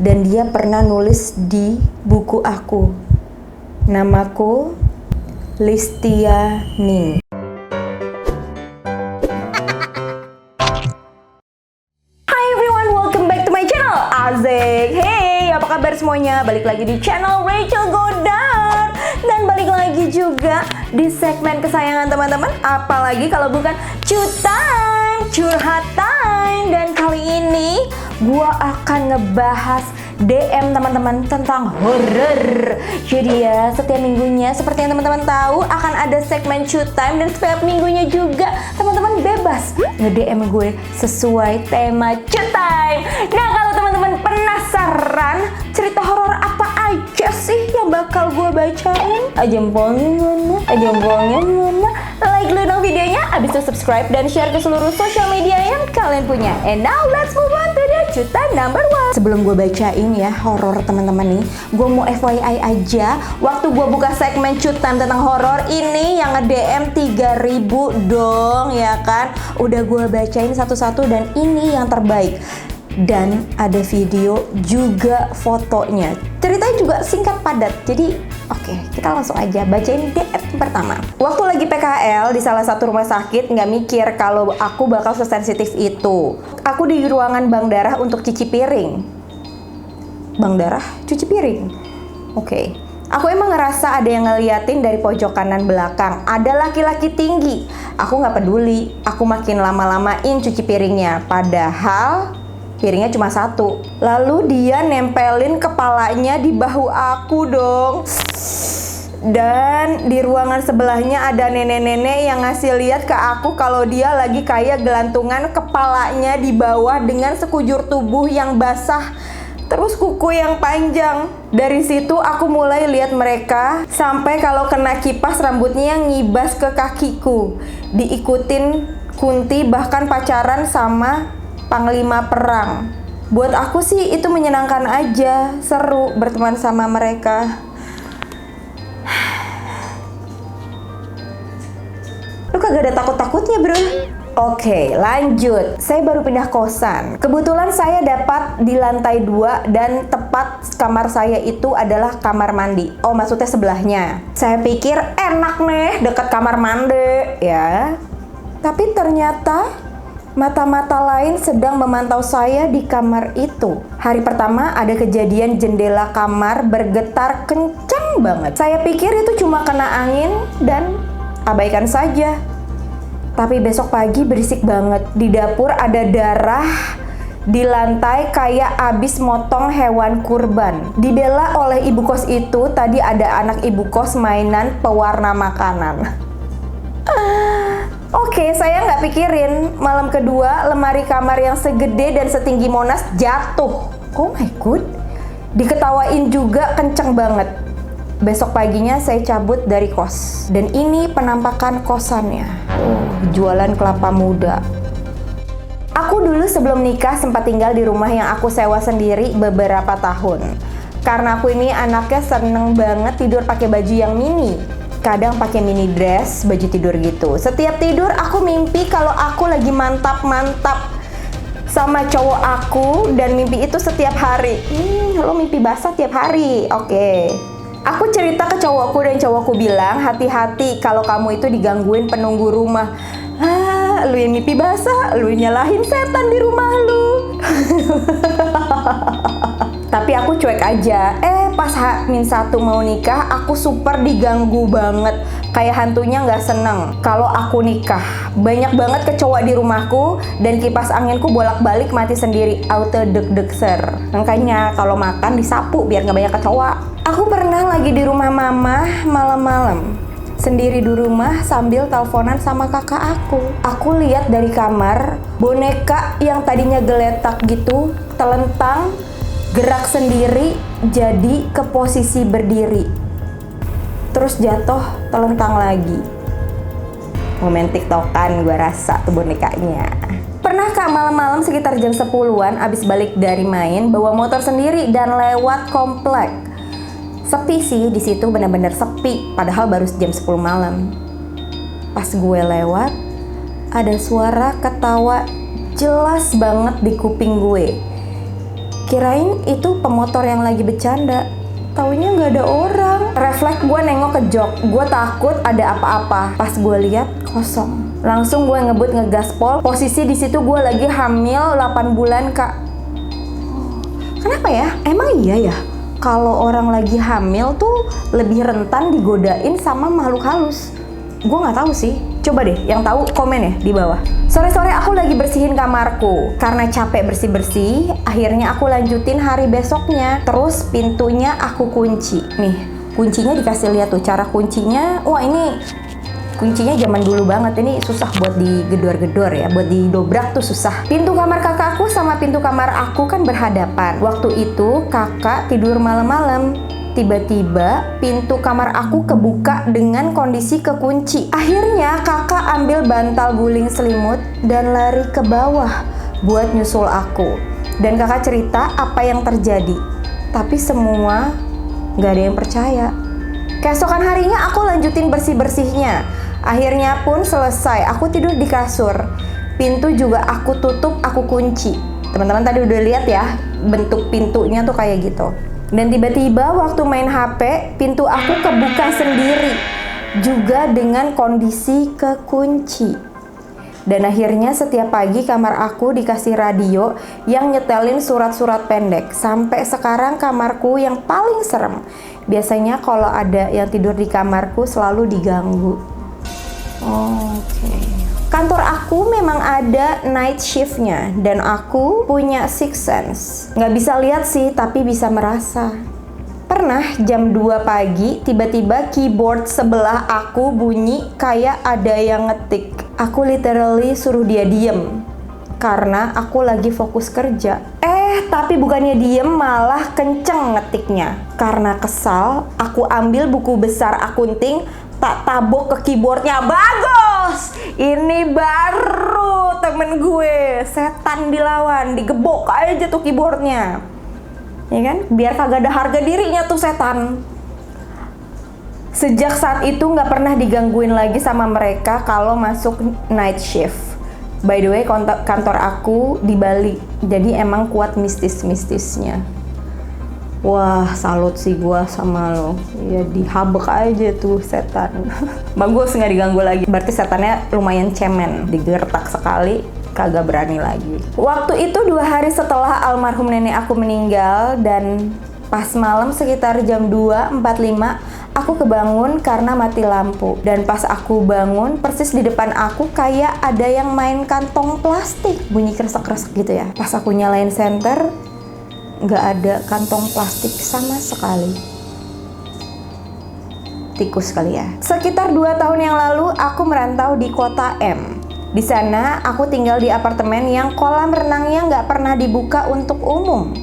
Dan dia pernah nulis di buku aku. Namaku Listia Ning. Hi everyone, welcome back to my channel. Asik. Hey, apa kabar semuanya? Balik lagi di channel Rachel Godard. Dan balik lagi juga di segmen kesayangan teman-teman. Apalagi kalau bukan Time, curhat time. Dan kali ini gua akan ngebahas DM teman-teman tentang horror. Jadi ya, setiap minggunya seperti yang teman-teman tahu akan ada segmen Time, dan setiap minggunya juga teman-teman bebas nge-DM gue sesuai tema Time. Nah, kalau teman-teman penasaran cerita horor apa aja sih yang bakal gue bacain, jempolnya mana? Like dulu dong videonya, abis itu subscribe dan share ke seluruh sosial media yang kalian punya. And now let's move on to the Time number 1. Sebelum gue bacain ya horor teman-teman nih, gue mau FYI aja, waktu gue buka segmen Time tentang horor ini yang nge-DM 3000 dong ya kan. Udah gue bacain satu-satu dan ini yang terbaik. Dan ada video juga fotonya. Ceritanya juga singkat padat. Jadi oke, kita langsung aja bacain DM pertama. Waktu lagi PKL di salah satu rumah sakit, nggak mikir kalau aku bakal sesensitif itu. Aku di ruangan bank darah untuk cuci piring. Bank darah, cuci piring. Oke. Aku emang ngerasa ada yang ngeliatin dari pojok kanan belakang. Ada laki-laki tinggi. Aku nggak peduli. Aku makin lama-lamain cuci piringnya. Padahal piringnya cuma satu. Lalu dia nempelin kepalanya di bahu aku dong. Dan di ruangan sebelahnya ada nenek-nenek yang ngasih lihat ke aku kalau dia lagi kayak gelantungan kepalanya di bawah dengan sekujur tubuh yang basah, terus kuku yang panjang. Dari situ aku mulai lihat mereka sampai kalau kena kipas rambutnya ngibas ke kakiku. Diikutin Kunti, bahkan pacaran sama panglima perang. Buat aku sih itu menyenangkan aja, seru berteman sama mereka. Lu kagak ada takut-takutnya bro? Oke, lanjut. Saya baru pindah kosan. Kebetulan saya dapat di lantai 2 dan tepat kamar saya itu adalah kamar mandi. Oh, maksudnya sebelahnya. Saya pikir enak nih dekat kamar mandi ya. Tapi ternyata mata-mata lain sedang memantau saya di kamar itu. Hari pertama ada kejadian jendela kamar bergetar kencang banget. Saya pikir itu cuma kena angin dan abaikan saja. Tapi besok pagi berisik banget. Di dapur ada darah di lantai kayak abis motong hewan kurban. Dibela oleh ibu kos itu, tadi ada anak ibu kos mainan pewarna makanan. Oke, saya nggak pikirin. Malam kedua, lemari kamar yang segede dan setinggi Monas jatuh. Oh my god. Diketawain juga kenceng banget. Besok paginya saya cabut dari kos. Dan ini penampakan kosannya. Jualan kelapa muda. Aku dulu sebelum nikah sempat tinggal di rumah yang aku sewa sendiri beberapa tahun. Karena aku ini anaknya seneng banget tidur pakai baju yang mini. Kadang pakai mini dress, baju tidur gitu. Setiap tidur aku mimpi kalau aku lagi mantap-mantap sama cowok aku, dan mimpi itu setiap hari. Lo mimpi basah tiap hari, oke. Aku cerita ke cowokku dan cowokku bilang, hati-hati kalau kamu itu digangguin penunggu rumah. Lu yang mimpi basah, lu nyalahin setan di rumah lu. Tapi aku cuek aja. Pas H-1 mau nikah, aku super diganggu banget. Kayak hantunya nggak seneng kalau aku nikah. Banyak banget kecoa di rumahku dan kipas anginku bolak-balik mati sendiri. Auto deg-degser. Makanya kalau makan disapu biar nggak banyak kecoa. Aku pernah lagi di rumah mama malam-malam. Sendiri di rumah sambil teleponan sama kakak aku. Aku lihat dari kamar boneka yang tadinya geletak gitu, telentang, gerak sendiri jadi ke posisi berdiri, terus jatuh telentang lagi. Momen tiktokan gue rasa tuh bonekanya. Pernah kak malam-malam sekitar jam 10-an abis balik dari main bawa motor sendiri dan lewat komplek. Sepi sih di situ, bener-bener sepi, padahal baru jam 10 malam. Pas gue lewat ada suara ketawa jelas banget di kuping gue. Kirain itu pemotor yang lagi bercanda. Taunya nggak ada orang. Refleks gue nengok ke jok. Gue takut ada apa-apa. Pas gue lihat kosong. Langsung gue ngebut ngegaspol. Posisi di situ gue lagi hamil 8 bulan, Kak. Kenapa ya? Emang iya ya? Kalau orang lagi hamil tuh lebih rentan digodain sama makhluk halus. Gue nggak tahu sih. Coba deh, yang tahu komen ya di bawah. Sore-sore aku lagi bersihin kamarku. Karena capek bersih-bersih, akhirnya aku lanjutin hari besoknya. Terus pintunya aku kunci. Nih, kuncinya dikasih lihat tuh cara kuncinya. Wah, ini kuncinya zaman dulu banget. Ini susah buat digedor-gedor ya, buat didobrak tuh susah. Pintu kamar kakakku sama pintu kamar aku kan berhadapan. Waktu itu kakak tidur malam-malam. Tiba-tiba pintu kamar aku kebuka dengan kondisi kekunci. Akhirnya kakak ambil bantal guling selimut dan lari ke bawah buat nyusul aku. Dan kakak cerita apa yang terjadi. Tapi semua gak ada yang percaya. Keesokan harinya aku lanjutin bersih-bersihnya. Akhirnya pun selesai, aku tidur di kasur. Pintu juga aku tutup, aku kunci. Teman-teman tadi udah lihat ya, bentuk pintunya tuh kayak gitu. Dan tiba-tiba waktu main HP, pintu aku kebuka sendiri. Juga dengan kondisi kekunci. Dan akhirnya setiap pagi kamar aku dikasih radio yang nyetelin surat-surat pendek. Sampai sekarang kamarku yang paling serem. Biasanya kalau ada yang tidur di kamarku selalu diganggu. Oke. Kantor aku memang ada night shiftnya dan aku punya sixth sense. Nggak bisa lihat sih, tapi bisa merasa. Pernah jam 2 pagi, tiba-tiba keyboard sebelah aku bunyi kayak ada yang ngetik. Aku literally suruh dia diem. Karena aku lagi fokus kerja. Tapi bukannya diem, malah kenceng ngetiknya. Karena kesal, aku ambil buku besar akunting, tak tabok ke keyboardnya. Bagus! Ini baru temen gue. Setan dilawan, digebok aja tuh keyboardnya. Ya kan? Biar kagak ada harga dirinya tuh setan. Sejak saat itu gak pernah digangguin lagi sama mereka kalau masuk night shift. By the way, kantor aku di Bali. Jadi emang kuat mistis-mistisnya. Wah, salut sih gua sama lo. Ya dihabek aja tuh setan. Bagus, nggak diganggu lagi. Berarti setannya lumayan cemen. Digertak sekali, kagak berani lagi. Waktu itu 2 hari setelah almarhum nenek aku meninggal. Dan pas malam sekitar jam 2.45, aku kebangun karena mati lampu. Dan pas aku bangun, persis di depan aku kayak ada yang main kantong plastik. Bunyi kresek-kresek gitu ya. Pas aku nyalain senter, nggak ada kantong plastik sama sekali. Tikus kali ya. Sekitar 2 tahun yang lalu aku merantau di kota M. Di sana aku tinggal di apartemen yang kolam renangnya nggak pernah dibuka untuk umum.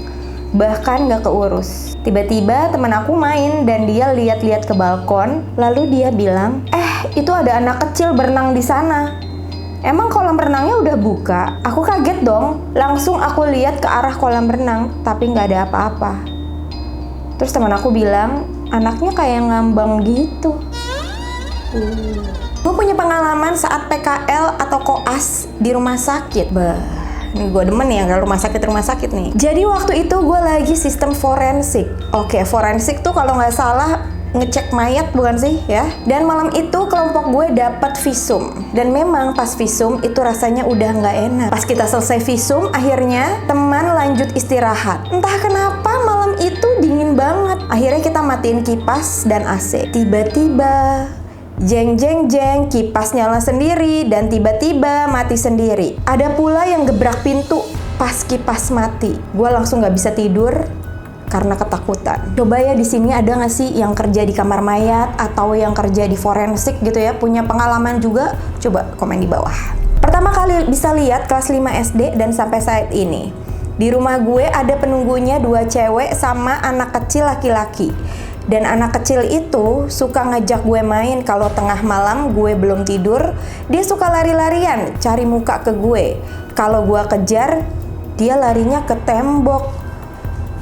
Bahkan nggak keurus. Tiba-tiba teman aku main dan dia lihat-lihat ke balkon. Lalu dia bilang, itu ada anak kecil berenang di sana. Emang kolam renangnya udah buka? Aku kaget dong. Langsung aku lihat ke arah kolam renang, tapi nggak ada apa-apa. Terus teman aku bilang, anaknya kayak ngambang gitu. Gue punya pengalaman saat PKL atau koas di rumah sakit. Ini gue demen ya kalau rumah sakit nih. Jadi waktu itu gue lagi sistem forensik. Oke, forensik tuh kalau nggak salah ngecek mayat bukan sih ya? Dan malam itu kelompok gue dapat visum. Dan memang pas visum itu rasanya udah nggak enak. Pas kita selesai visum, akhirnya teman lanjut istirahat. Entah kenapa malam itu dingin banget. Akhirnya kita matiin kipas dan AC. Tiba-tiba jeng jeng jeng, kipas nyala sendiri dan tiba-tiba mati sendiri. Ada pula yang gebrak pintu pas kipas mati. Gue langsung nggak bisa tidur karena ketakutan. Coba ya di sini ada nggak sih yang kerja di kamar mayat atau yang kerja di forensik gitu ya, punya pengalaman juga? Coba komen di bawah. Pertama kali bisa lihat kelas 5 SD dan sampai saat ini. Di rumah gue ada penunggunya 2 cewek sama anak kecil laki-laki. Dan anak kecil itu suka ngajak gue main kalau tengah malam gue belum tidur. Dia suka lari-larian, cari muka ke gue. Kalau gue kejar, dia larinya ke tembok.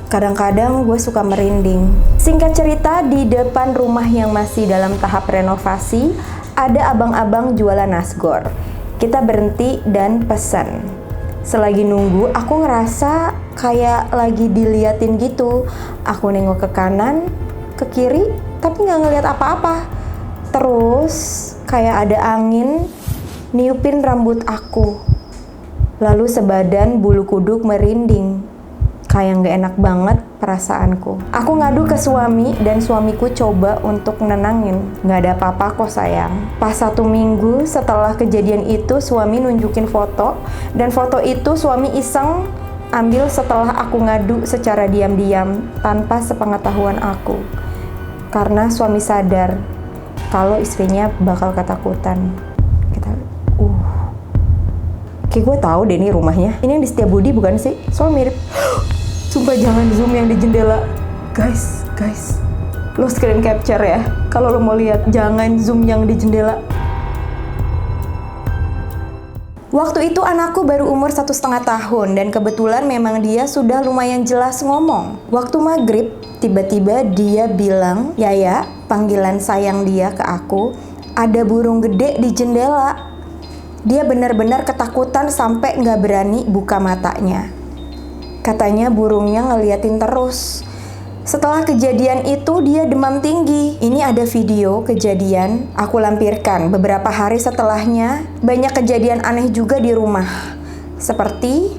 Kadang-kadang gue suka merinding. Singkat cerita, di depan rumah yang masih dalam tahap renovasi, ada abang-abang jualan nasgor. Kita berhenti dan pesan. Selagi nunggu, aku ngerasa kayak lagi diliatin gitu. Aku nengok ke kanan, ke kiri, tapi nggak ngeliat apa-apa. Terus kayak ada angin niupin rambut aku. Lalu sebadan bulu kuduk merinding. Kayak nggak enak banget perasaanku. Aku ngadu ke suami dan suamiku coba untuk nenangin. Nggak ada apa-apa kok sayang. Pas 1 minggu setelah kejadian itu, suami nunjukin foto. Dan foto itu suami iseng ambil setelah aku ngadu secara diam-diam tanpa sepengetahuan aku. Karena suami sadar kalau istrinya bakal ketakutan. Kayak gue tahu deh nih rumahnya. Ini yang di Setiabudi bukan sih? Soalnya mirip. Sumpah jangan zoom yang di jendela. Guys. Lo screen capture ya. Kalau lo mau lihat, jangan zoom yang di jendela. Waktu itu anakku baru umur 1,5 tahun dan kebetulan memang dia sudah lumayan jelas ngomong. Waktu maghrib, tiba-tiba dia bilang, "Yaya," panggilan sayang dia ke aku, "ada burung gede di jendela." Dia benar-benar ketakutan sampai nggak berani buka matanya. Katanya burungnya ngeliatin terus. Setelah kejadian itu dia demam tinggi. Ini ada video kejadian, aku lampirkan. Beberapa hari setelahnya, banyak kejadian aneh juga di rumah. Seperti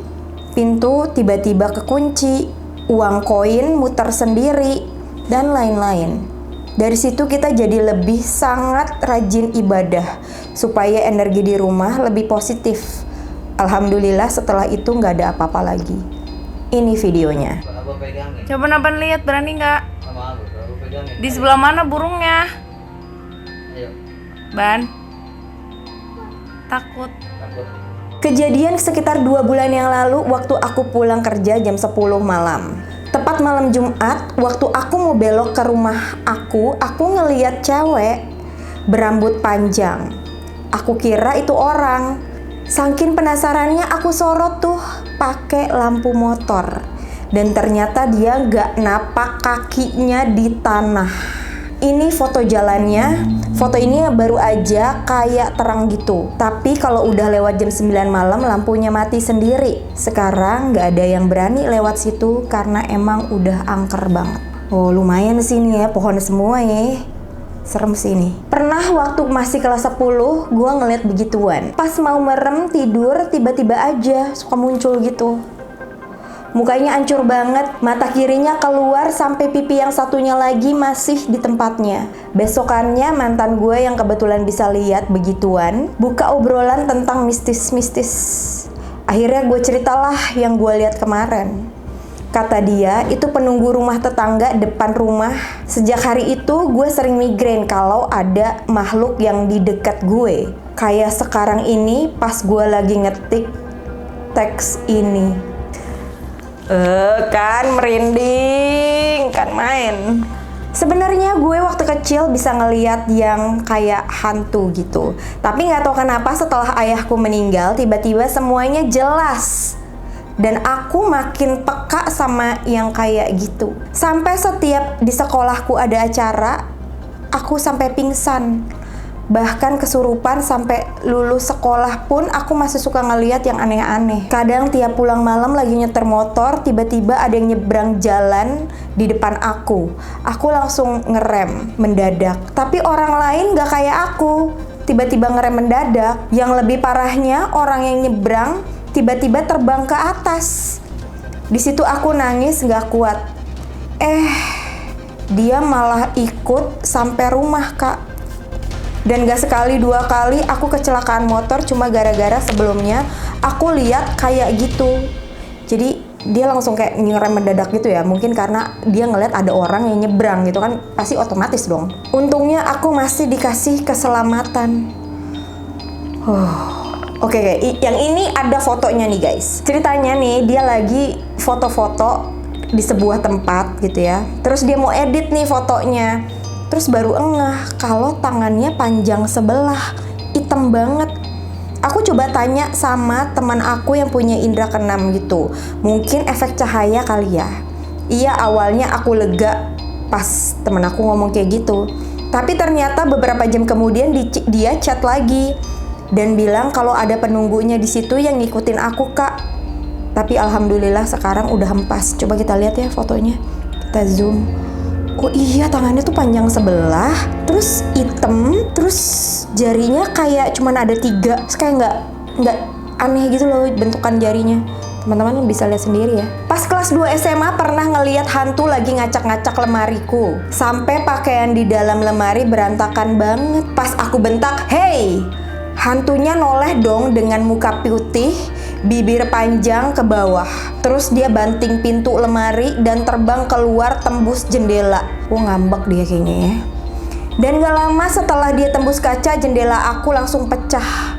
pintu tiba-tiba kekunci, uang koin muter sendiri, dan lain-lain. Dari situ kita jadi lebih sangat rajin ibadah supaya energi di rumah lebih positif. Alhamdulillah setelah itu nggak ada apa-apa lagi. Ini videonya. Coba Naban lihat, berani nggak? Sama aku pegangin. Di sebelah mana burungnya? Ayo, Ban. Takut. takut. Kejadian sekitar 2 bulan yang lalu waktu aku pulang kerja jam 10 malam. Tepat malam Jumat, waktu aku mau belok ke rumah aku ngeliat cewek berambut panjang. Aku kira itu orang. Saking penasarannya aku sorot tuh pakai lampu motor. Dan ternyata dia nggak napak kakinya di tanah. Ini foto jalannya. Foto ini baru aja kayak terang gitu. Tapi kalau udah lewat jam 9 malam lampunya mati sendiri. Sekarang nggak ada yang berani lewat situ karena emang udah angker banget. Oh lumayan sih nih ya, pohon semua ya. Serem sih ini. Pernah waktu masih kelas 10, gue ngeliat begituan. Pas mau merem tidur, tiba-tiba aja suka muncul gitu. Mukanya hancur banget, mata kirinya keluar sampai pipi yang satunya lagi masih di tempatnya. Besokannya mantan gue yang kebetulan bisa lihat begituan, buka obrolan tentang mistis-mistis. Akhirnya gue ceritalah yang gue lihat kemarin. Kata dia, itu penunggu rumah tetangga depan rumah. Sejak hari itu gue sering migrain kalau ada makhluk yang di dekat gue. Kayak sekarang ini pas gue lagi ngetik teks ini. Kan merinding, kan main. Sebenarnya gue waktu kecil bisa ngeliat yang kayak hantu gitu. Tapi nggak tahu kenapa setelah ayahku meninggal, tiba-tiba semuanya jelas. Dan aku makin peka sama yang kayak gitu. Sampai setiap di sekolahku ada acara, aku sampai pingsan. Bahkan kesurupan sampai lulus sekolah pun aku masih suka ngeliat yang aneh-aneh. Kadang tiap pulang malam lagi nyetir motor, tiba-tiba ada yang nyebrang jalan di depan aku. Aku langsung ngerem mendadak. Tapi orang lain gak kayak aku, tiba-tiba ngerem mendadak. Yang lebih parahnya orang yang nyebrang tiba-tiba terbang ke atas. Di situ aku nangis gak kuat. Dia malah ikut sampai rumah, Kak. Dan gak sekali 2 kali aku kecelakaan motor cuma gara-gara sebelumnya aku lihat kayak gitu. Jadi dia langsung kayak ngerem mendadak gitu ya. Mungkin karena dia ngeliat ada orang yang nyebrang gitu kan, pasti otomatis dong. Untungnya aku masih dikasih keselamatan. Oke, yang ini ada fotonya nih guys. Ceritanya nih dia lagi foto-foto di sebuah tempat gitu ya. Terus dia mau edit nih fotonya. Terus baru engah kalau tangannya panjang sebelah, hitam banget. Aku coba tanya sama teman aku yang punya indera keenam gitu. Mungkin efek cahaya kali ya. Iya, awalnya aku lega pas teman aku ngomong kayak gitu. Tapi ternyata beberapa jam kemudian dia chat lagi dan bilang kalau ada penunggunya di situ yang ngikutin aku, Kak. Tapi alhamdulillah sekarang udah hempas. Coba kita lihat ya fotonya. Kita zoom. Oh iya, tangannya tuh panjang sebelah, terus hitam, terus jarinya kayak cuman ada 3. Terus kayak nggak aneh gitu loh bentukan jarinya. Teman-teman bisa lihat sendiri ya. Pas kelas 2 SMA pernah ngeliat hantu lagi ngacak-ngacak lemariku. Sampai pakaian di dalam lemari berantakan banget. Pas aku bentak, "Hey!" Hantunya noleh dong dengan muka putih, bibir panjang ke bawah. Terus dia banting pintu lemari dan terbang keluar tembus jendela. Ngambek dia kayaknya ya. Dan gak lama setelah dia tembus kaca, jendela aku langsung pecah.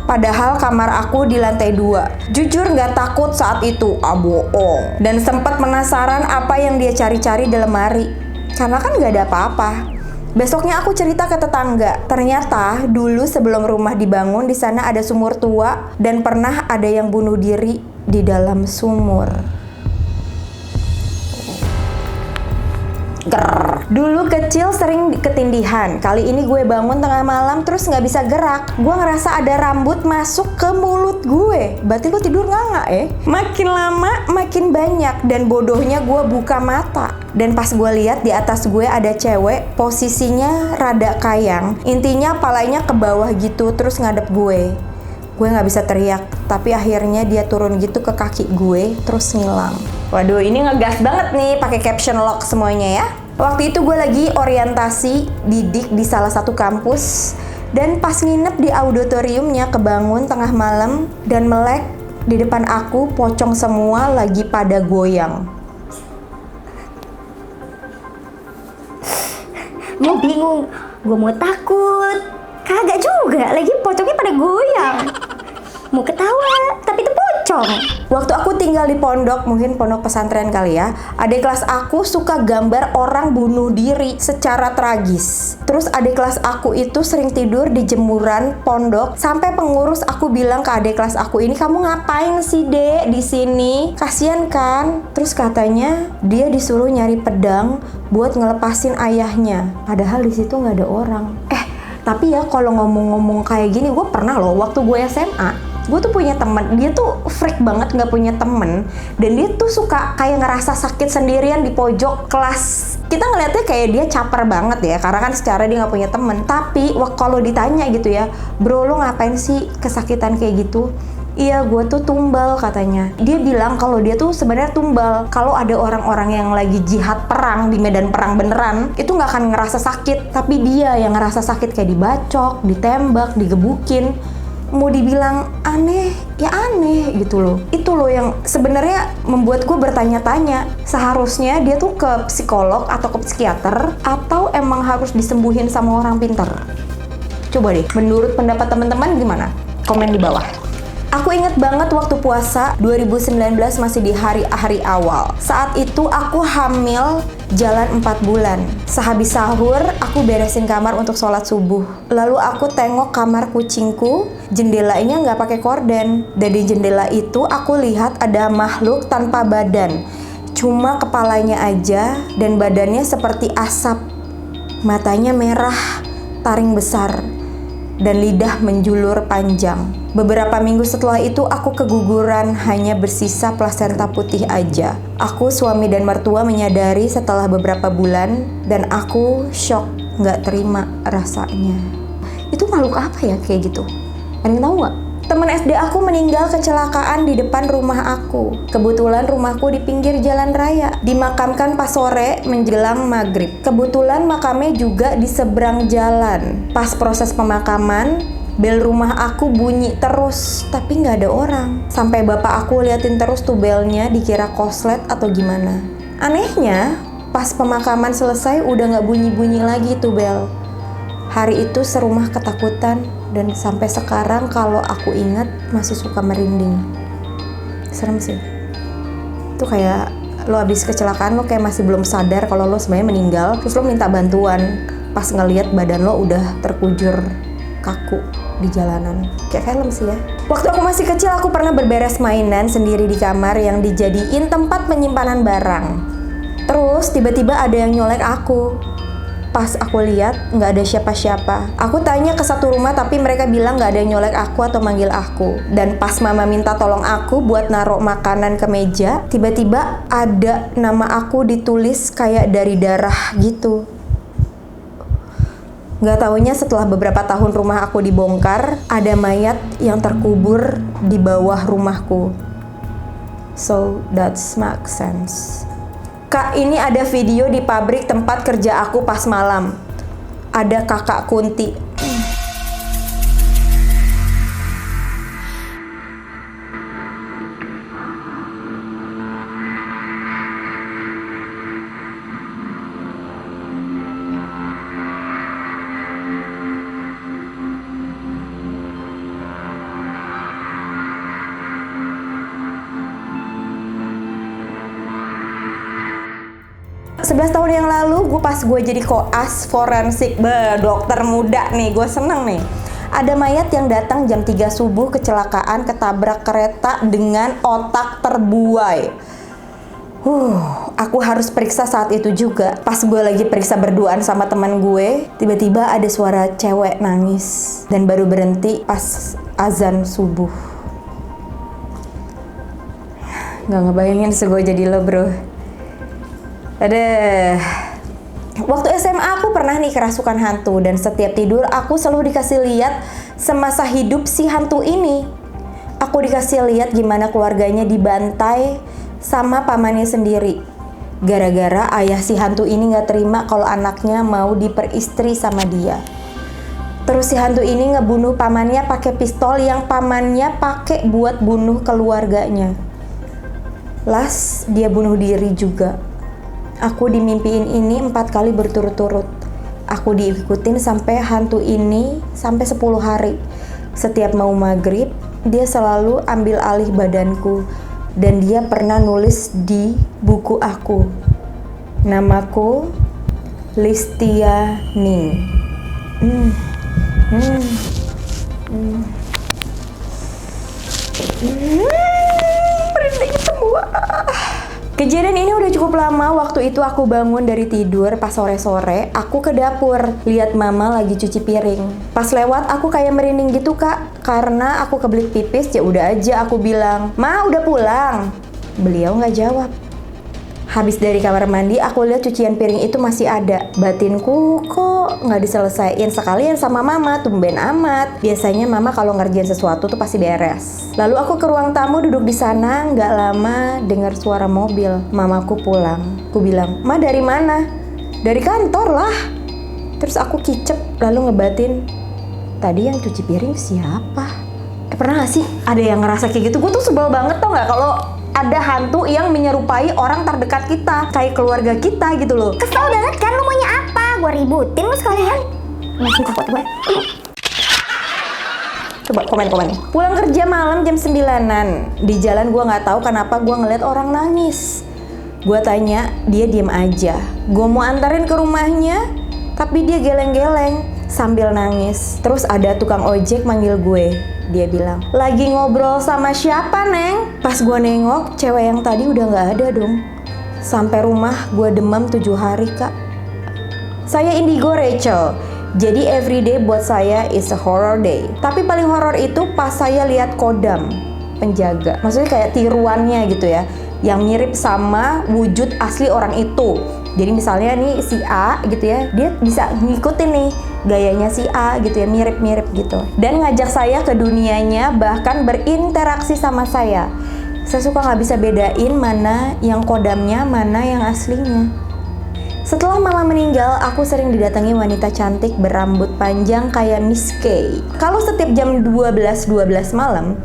Padahal kamar aku di lantai 2. Jujur gak takut saat itu, bohong. Dan sempat penasaran apa yang dia cari-cari di lemari. Karena kan gak ada apa-apa. Besoknya aku cerita ke tetangga. Ternyata dulu sebelum rumah dibangun di sana ada sumur tua dan pernah ada yang bunuh diri di dalam sumur. Dulu kecil sering ketindihan. Kali ini gue bangun tengah malam terus nggak bisa gerak. Gue ngerasa ada rambut masuk ke mulut gue. Berarti lo tidur nganga ya? Makin lama makin banyak dan bodohnya gue buka mata. Dan pas gue lihat di atas gue ada cewek, posisinya rada kayang. Intinya palanya ke bawah gitu terus ngadep gue. Gue nggak bisa teriak, tapi akhirnya dia turun gitu ke kaki gue terus ngilang. Waduh, ini ngegas banget nih pakai caption lock semuanya ya. Waktu itu gue lagi orientasi didik di salah satu kampus dan pas nginep di auditoriumnya kebangun tengah malam dan melek di depan aku pocong semua lagi pada goyang. Mau bingung, gue mau takut. Kagak juga, lagi pocongnya pada goyang. Mau ketawa, tapi itu pocong. Waktu aku tinggal di pondok, mungkin pondok pesantren kali ya, adik kelas aku suka gambar orang bunuh diri secara tragis. Terus adik kelas aku itu sering tidur di jemuran pondok, sampai pengurus aku bilang ke adik kelas aku ini, "Kamu ngapain sih, Dek, di sini? Kasian kan?" Terus katanya dia disuruh nyari pedang buat ngelepasin ayahnya. Padahal di situ nggak ada orang. Tapi ya kalau ngomong-ngomong kayak gini, gue pernah loh waktu gue SMA. Gue tuh punya temen, dia tuh freak banget nggak punya temen. Dan dia tuh suka kayak ngerasa sakit sendirian di pojok kelas. Kita ngeliatnya kayak dia caper banget ya, karena kan secara dia nggak punya temen. Tapi kalau ditanya gitu ya, "Bro, lo ngapain sih kesakitan kayak gitu?" "Iya, gue tuh tumbal," katanya. Dia bilang kalau dia tuh sebenarnya tumbal. Kalau ada orang-orang yang lagi jihad perang di medan perang beneran, itu nggak akan ngerasa sakit. Tapi dia yang ngerasa sakit kayak dibacok, ditembak, digebukin. Mau dibilang aneh, ya aneh gitu loh. Itu loh yang sebenarnya membuat gue bertanya-tanya. Seharusnya dia tuh ke psikolog atau ke psikiater, atau emang harus disembuhin sama orang pintar? Coba deh, menurut pendapat teman-teman gimana? Komen di bawah. Aku inget banget waktu puasa 2019 masih di hari-hari awal. Saat itu aku hamil jalan 4 bulan. Sehabis sahur, aku beresin kamar untuk sholat subuh. Lalu aku tengok kamar kucingku, jendelanya nggak pakai korden. Dari jendela itu aku lihat ada makhluk tanpa badan. Cuma kepalanya aja dan badannya seperti asap. Matanya merah, taring besar, dan lidah menjulur panjang. Beberapa minggu setelah itu aku keguguran, hanya bersisa plasenta putih aja. Aku, suami dan mertua menyadari setelah beberapa bulan dan aku shock, nggak terima rasanya. Itu makhluk apa ya kayak gitu? Ada yang tahu nggak? Teman SD aku meninggal kecelakaan di depan rumah aku. Kebetulan rumahku di pinggir jalan raya. Dimakamkan pas sore menjelang maghrib. Kebetulan makamnya juga di seberang jalan. Pas proses pemakaman, bel rumah aku bunyi terus, tapi nggak ada orang. Sampai bapak aku liatin terus tuh belnya, dikira koslet atau gimana. Anehnya, pas pemakaman selesai udah nggak bunyi-bunyi lagi tuh bel. Hari itu serumah ketakutan dan sampai sekarang kalau aku ingat masih suka merinding. Serem sih. Itu kayak lo habis kecelakaan, lo kayak masih belum sadar kalau lo sebenarnya meninggal, terus lo minta bantuan. Pas ngelihat badan lo udah terkujur kaku di jalanan. Kayak film sih ya. Waktu aku masih kecil aku pernah berberes mainan sendiri di kamar yang dijadiin tempat penyimpanan barang. Terus tiba-tiba ada yang nyolek aku. pas aku lihat nggak ada siapa-siapa. Aku tanya ke satu rumah tapi mereka bilang nggak ada yang nyolek aku atau manggil aku. Dan pas mama minta tolong aku buat naruh makanan ke meja, tiba-tiba ada nama aku ditulis kayak dari darah gitu. Nggak taunya setelah beberapa tahun rumah aku dibongkar, ada mayat yang terkubur di bawah rumahku. So that makes sense. Kak, ini ada video di pabrik tempat kerja aku pas malam. Ada kakak Kunti. Sebelas tahun yang lalu, pas gue jadi koas forensik, dokter muda nih, gue seneng nih. Ada mayat yang datang jam 3 subuh kecelakaan ketabrak kereta dengan otak terbuai. Aku harus periksa saat itu juga. Pas gue lagi periksa berduaan sama teman gue, tiba-tiba ada suara cewek nangis dan baru berhenti pas azan subuh. Gak ngebayangin gue jadi lo, bro. Waktu SMA aku pernah nih kerasukan hantu dan setiap tidur aku selalu dikasih lihat semasa hidup si hantu ini. Aku dikasih lihat gimana keluarganya dibantai sama pamannya sendiri. Gara-gara ayah si hantu ini gak terima kalau anaknya mau diperistri sama dia. Terus si hantu ini ngebunuh pamannya pakai pistol yang pamannya pakai buat bunuh keluarganya. Las, dia bunuh diri juga. Aku dimimpiin ini 4 kali berturut-turut. Aku diikutin sampai hantu ini sampai 10 hari. Setiap mau maghrib, dia selalu ambil alih badanku. Dan dia pernah nulis di buku aku. Namaku Listia Ning. Merinding semua. Kejadian ini udah cukup lama. Waktu itu aku bangun dari tidur pas sore-sore, aku ke dapur lihat mama lagi cuci piring. Pas lewat aku kayak merinding gitu, Kak, karena aku kebelet pipis. Ya udah aja aku bilang, "Ma, udah pulang?" Beliau nggak jawab. Habis dari kamar mandi, aku lihat cucian piring itu masih ada. Batinku kok nggak diselesaiin sekalian sama mama, tumben amat. Biasanya mama kalau ngerjain sesuatu tuh pasti beres. Lalu aku ke ruang tamu duduk di sana, nggak lama dengar suara mobil. Mamaku pulang. Aku bilang, "Ma, dari mana?" "Dari kantor lah." Terus aku kicep lalu ngebatin, tadi yang cuci piring siapa? Pernah gak sih ada yang ngerasa kayak gitu? Gue tuh sebel banget tau gak kalau ada hantu yang menyerupai orang terdekat kita, kayak keluarga kita gitu loh. Kesel banget kan, lu maunya apa? Gue ributin lu sekalian. Masih takut gue. Coba komen-komen. Pulang kerja malam jam 9-an. Di jalan gue nggak tahu kenapa gue ngeliat orang nangis. Gue tanya, dia diem aja. Gue mau antarin ke rumahnya, tapi dia geleng-geleng sambil nangis. Terus ada tukang ojek manggil gue. Dia bilang, "Lagi ngobrol sama siapa, Neng?" Pas gue nengok, cewek yang tadi udah nggak ada dong. Sampai rumah gue demam 7 hari, Kak. Saya Indigo Rachel. Jadi everyday buat saya is a horror day. Tapi paling horror itu pas saya lihat kodam penjaga. Maksudnya kayak tiruannya gitu ya, yang mirip sama wujud asli orang itu. Jadi misalnya nih si A gitu ya, dia bisa ngikutin nih gayanya si A gitu ya, mirip-mirip gitu. Dan ngajak saya ke dunianya, bahkan berinteraksi sama saya. Saya suka nggak bisa bedain mana yang kodamnya, mana yang aslinya. Setelah mama meninggal, aku sering didatangi wanita cantik berambut panjang kayak Miss K. Kalau setiap jam 12 malam,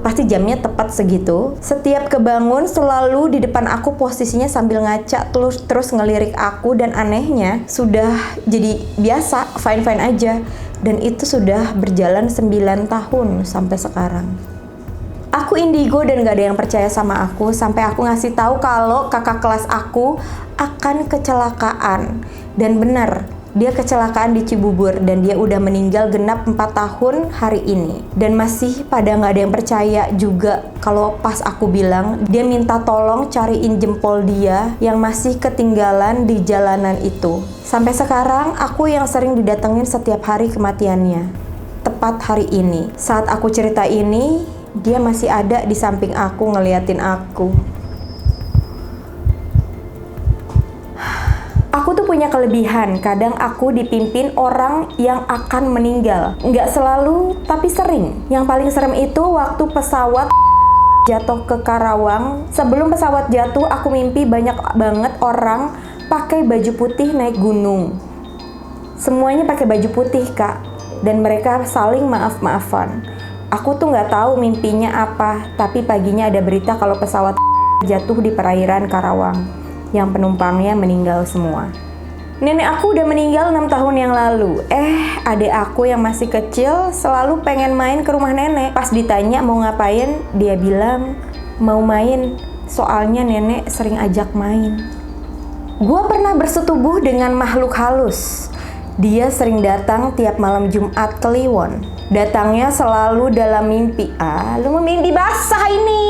pasti jamnya tepat segitu. Setiap kebangun selalu di depan aku posisinya sambil ngaca terus ngelirik aku, dan anehnya sudah jadi biasa, fine-fine aja. Dan itu sudah berjalan 9 tahun sampai sekarang. Aku indigo dan gak ada yang percaya sama aku sampai aku ngasih tahu kalau kakak kelas aku akan kecelakaan. Dan benar, Dia kecelakaan di Cibubur dan dia udah meninggal genap 4 tahun hari ini. Dan masih pada nggak ada yang percaya juga kalau pas aku bilang dia minta tolong cariin jempol dia yang masih ketinggalan di jalanan itu. Sampai sekarang aku yang sering didatengin setiap hari kematiannya. Tepat hari ini, saat aku cerita ini, dia masih ada di samping aku ngeliatin aku. Aku tuh punya kelebihan, kadang aku dipimpin orang yang akan meninggal. Nggak selalu, tapi sering. Yang paling serem itu waktu pesawat jatuh ke Karawang. Sebelum pesawat jatuh, aku mimpi banyak banget orang pakai baju putih naik gunung. Semuanya pakai baju putih, Kak. Dan mereka saling maaf-maafan. Aku tuh nggak tahu mimpinya apa, tapi paginya ada berita kalau pesawat jatuh di perairan Karawang. Yang penumpangnya meninggal semua. Nenek aku udah meninggal 6 tahun yang lalu. Adik aku yang masih kecil selalu pengen main ke rumah nenek. Pas ditanya mau ngapain, dia bilang mau main. Soalnya nenek sering ajak main. Gua pernah bersetubuh dengan makhluk halus. Dia sering datang tiap malam Jumat ke Kliwon. Datangnya selalu dalam mimpi. Lu mau mimpi basah ini.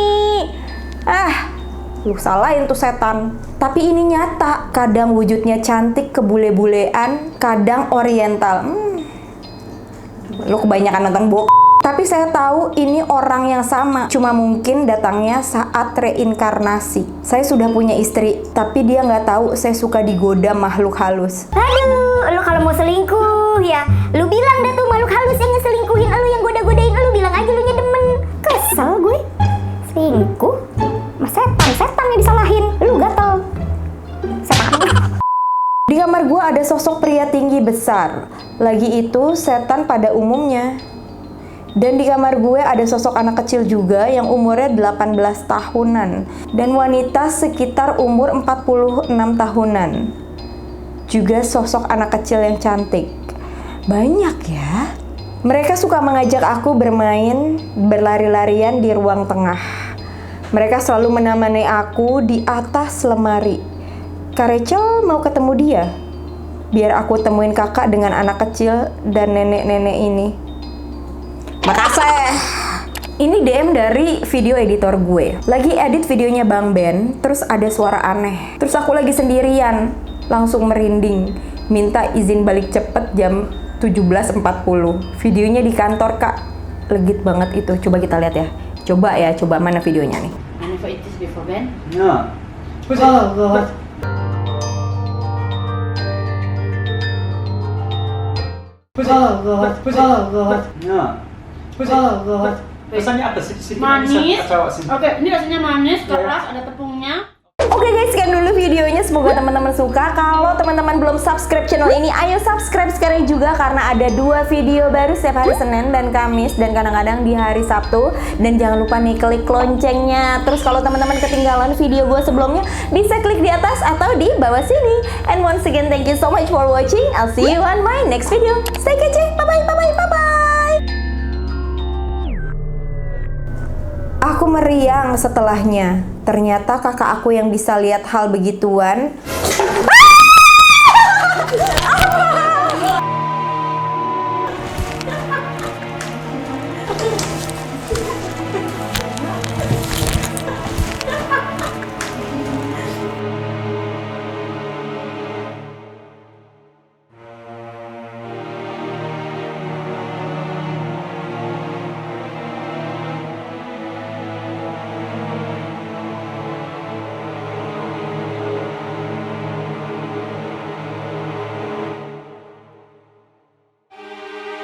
Lu salahin tuh setan. Tapi ini nyata, kadang wujudnya cantik kebule-bulean, kadang oriental. Lu kebanyakan nonton Tapi saya tahu ini orang yang sama, cuma mungkin datangnya saat reinkarnasi. Saya sudah punya istri, tapi dia nggak tahu saya suka digoda makhluk halus. Aduh, lu kalau mau selingkuh ya, lu bilang dah tuh makhluk halus yang ngeselingkuhin lu, yang goda-godain lu, bilang aja lu nya demen. Kesel gue. Selingkuh? Mas setan yang disalahin, lu gatel. Setan. Di kamar gue ada sosok pria tinggi besar. Lagi itu setan pada umumnya. Dan di kamar gue ada sosok anak kecil juga yang umurnya 18 tahunan. Dan wanita sekitar umur 46 tahunan. Juga sosok anak kecil yang cantik. Banyak ya. Mereka suka mengajak aku bermain, berlari-larian di ruang tengah. Mereka selalu menemani aku di atas lemari. Kak Rachel mau ketemu dia. Biar aku temuin kakak dengan anak kecil dan nenek-nenek ini. Makasih. Ini DM dari video editor gue. Lagi edit videonya Bang Ben, terus ada suara aneh. Terus aku lagi sendirian, langsung merinding. Minta izin balik cepet jam 17.40. Videonya di kantor, Kak. Legit banget itu. Coba kita lihat ya. Coba mana videonya nih? I never eat this before, Ben. No. Oh, God. Oh, God. No. Oh, God. Rasanya apa sih? Sini Manis. kacau sini. Oke, ini rasanya manis, keras, ada tepungnya. Oke guys, sekian dulu videonya. Semoga teman-teman suka. Kalau teman-teman belum subscribe channel ini, ayo subscribe sekarang juga karena ada 2 video baru setiap hari Senin dan Kamis dan kadang-kadang di hari Sabtu. Dan jangan lupa nih klik loncengnya. Terus kalau teman-teman ketinggalan video gue sebelumnya, bisa klik di atas atau di bawah sini. And once again, thank you so much for watching. I'll see you on my next video. Stay kece. Bye-bye, bye-bye, bye-bye. Aku meriang setelahnya. Ternyata kakak aku yang bisa lihat hal begituan.